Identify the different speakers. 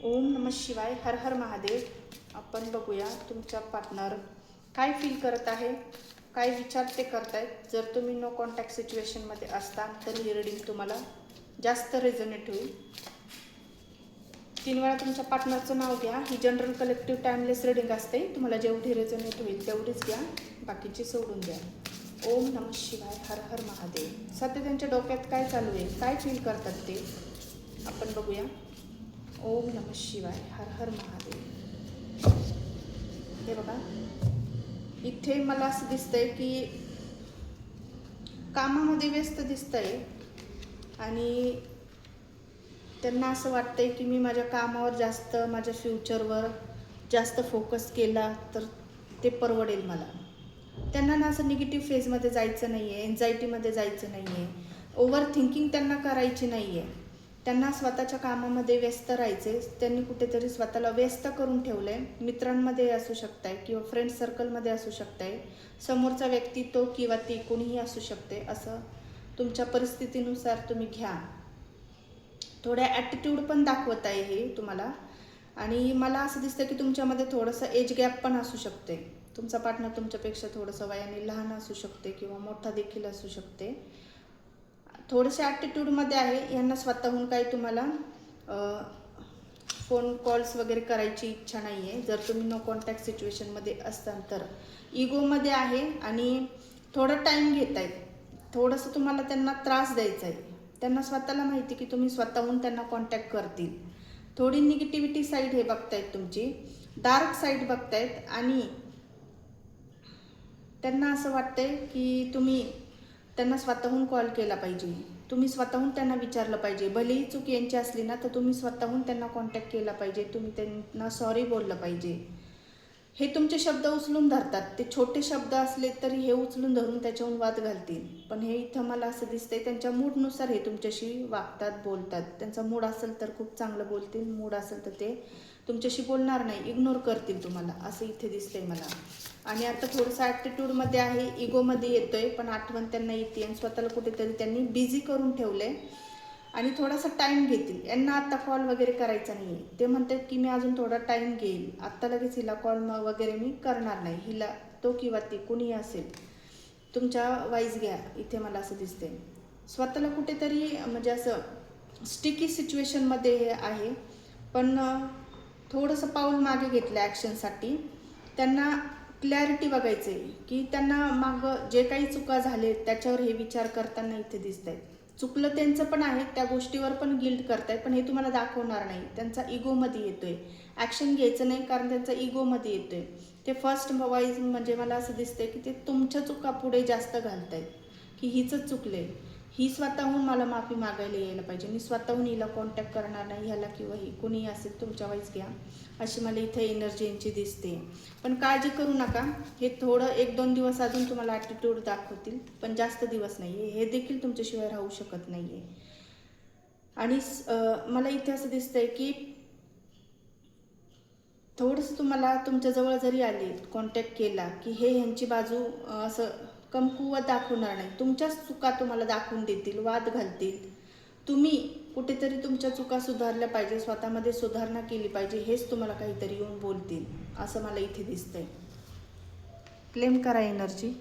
Speaker 1: ओम नमः शिवाय. हर हर महादेव. आपण बघूया तुमचा पार्टनर काय फील करत आहे, काय विचार ते करतायत. जर तुम्ही नो कॉन्टॅक्ट सिच्युएशनमध्ये असता तर ही रीडिंग तुम्हाला जास्त रेझोनेट होईल. 3 वेळा तुमच्या पार्टनरचं नाव घ्या. ही जनरल कलेक्टिव्ह टाइमलेस रीडिंग असते. तुम्हाला जेवढी रेझोनेट होईल तेवढीच घ्या, बाकीची सोडून द्या. ओम नमः शिवाय. हर हर महादेव. सध्या त्यांच्या डोक्यात काय चालू आहे, काय फील करतात ते आपण बघूया. ओम नमः शिवाय. हर हर महादेव. हे बघा, इथे मला असं दिसतंय की कामामध्ये व्यस्त दिसतंय आणि त्यांना असं वाटतंय की मी माझ्या कामावर जास्त, माझ्या फ्युचरवर जास्त फोकस केला तर ते परवडेल मला. त्यांना ना असं निगेटिव्ह फेजमध्ये जायचं नाही आहे, एन्झायटीमध्ये जायचं नाही आहे, ओव्हर थिंकिंग त्यांना करायची नाही आहे. त्यांना स्वतःच्या कामामध्ये व्यस्त राहायचे. त्यांनी कुठेतरी स्वतःला व्यस्त करून ठेवलं आहे. मित्रांमध्ये असू शकताय किंवा फ्रेंड सर्कलमध्ये असू शकताय. समोरचा व्यक्ती तो किंवा ती कोणीही असू शकते. असं तुमच्या परिस्थितीनुसार तुम्ही घ्या. थोड्या ॲटिट्यूड पण दाखवत आहे हे तुम्हाला. आणि मला असं दिसतं की तुमच्यामध्ये थोडंसं एज गॅप पण असू शकते. तुमचा पार्टनर तुमच्यापेक्षा थोडंसं वयाने लहान असू शकते किंवा मोठा देखील असू शकते. थोडेसे ॲटिट्यूडमध्ये आहे. यांना स्वतःहून काही तुम्हाला फोन कॉल्स वगैरे करायची इच्छा नाही आहे. जर तुम्ही नो कॉन्टॅक्ट सिच्युएशनमध्ये असताल तर इगोमध्ये आहे आणि थोडं टाईम घेत आहेत. थोडंसं तुम्हाला त्यांना त्रास द्यायचा आहे. त्यांना स्वतःला माहिती की तुम्ही स्वतःहून त्यांना कॉन्टॅक्ट करतील. थोडी निगेटिव्हिटी साईड हे बघतायत, तुमची डार्क साईड बघतायत आणि त्यांना असं वाटतंय की तुम्ही त्यांना स्वतःहून कॉल केला पाहिजे. तुम्ही स्वतःहून त्यांना विचारलं पाहिजे. भलेही चूक यांची असली ना तर तुम्ही स्वतःहून त्यांना कॉन्टॅक्ट केला पाहिजे. तुम्ही त्यांना सॉरी बोललं पाहिजे. हे तुमचे शब्द उचलून धरतात. ते छोटे शब्द असले तरी हे उचलून धरून त्याच्याहून वाद घालतील. पण हे इथं मला असं दिसतंय त्यांच्या मूडनुसार हे तुमच्याशी वागतात, बोलतात. त्यांचा मूड असेल तर खूप चांगलं बोलतील, मूड असेल तर ते तुमच्याशी बोलणार नाही, इग्नोर करतील तुम्हाला, असं इथे दिसतंय मला. आणि आता थोडंसं ॲटिट्यूडमध्ये आहे, इगोमध्ये येतोय, पण आठवण त्यांना येते आणि स्वतःला कुठेतरी त्यांनी बिझी करून ठेवलंय आणि थोडासा टाईम घेतील. यांना आत्ता कॉल वगैरे करायचा नाही आहे. ते म्हणतात की मी अजून थोडा टाईम घेईल, आत्ता लगेच हिला कॉल वगैरे मी करणार नाही. हिला तो किंवा ती कुणीही असेल, तुमच्या वाईज घ्या. इथे मला असं दिसते स्वतःला कुठेतरी म्हणजे असं स्टिकी सिच्युएशनमध्ये हे आहे, पण थोडंसं पाऊल मागे घेतलं ॲक्शनसाठी. त्यांना क्लॅरिटी बघायचं आहे की त्यांना मागं जे काही चुका झाले त्याच्यावर हे विचार करताना इथे दिसत आहेत. चुकलं त्यांचं पण आहे, त्या गोष्टीवर पण गिल्ट करतायत, पण हे तुम्हाला दाखवणार नाही. त्यांचा इगोमध्ये येतोय. ॲक्शन घ्यायचं नाही कारण त्यांचा इगोमध्ये येतोय. ते फर्स्ट वाईज म्हणजे मला असं दिसतंय की ते तुमच्या चुका पुढे जास्त घालतायत की हिचंच चुकलंय, ही स्वतःहून मला माफी मागायला यायला पाहिजे, मी स्वतःहून हिला कॉन्टॅक्ट करणार नाही, ह्याला किंवा ही कोणीही असेल तुमच्या वाईज घ्या. अशी मला इथे एनर्जी यांची दिसते. पण काळजी करू नका. हे थोडं 1-2 दिवस अजून तुम्हाला ॲटिट्यूड दाखवतील, पण जास्त दिवस नाही आहे. हे देखील तुमच्याशिवाय राहू शकत नाही आहे. आणि मला इथे असं दिसतंय की थोडंसं तुम्हाला तुमच्याजवळ जरी आले, कॉन्टॅक्ट केला की हे ह्यांची बाजू असं कमकुवत दाखवणार नाही. तुमच्याच चुका तुम्हाला दाखवून देतील, वाद घालतील. तुम्ही कुठेतरी तुमच्या चुका सुधारल्या पाहिजे, स्वतःमध्ये सुधारणा केली पाहिजे, हेच तुम्हाला काहीतरी येऊन बोलतील, असं मला इथे दिसतंय. क्लेम करा एनर्जी.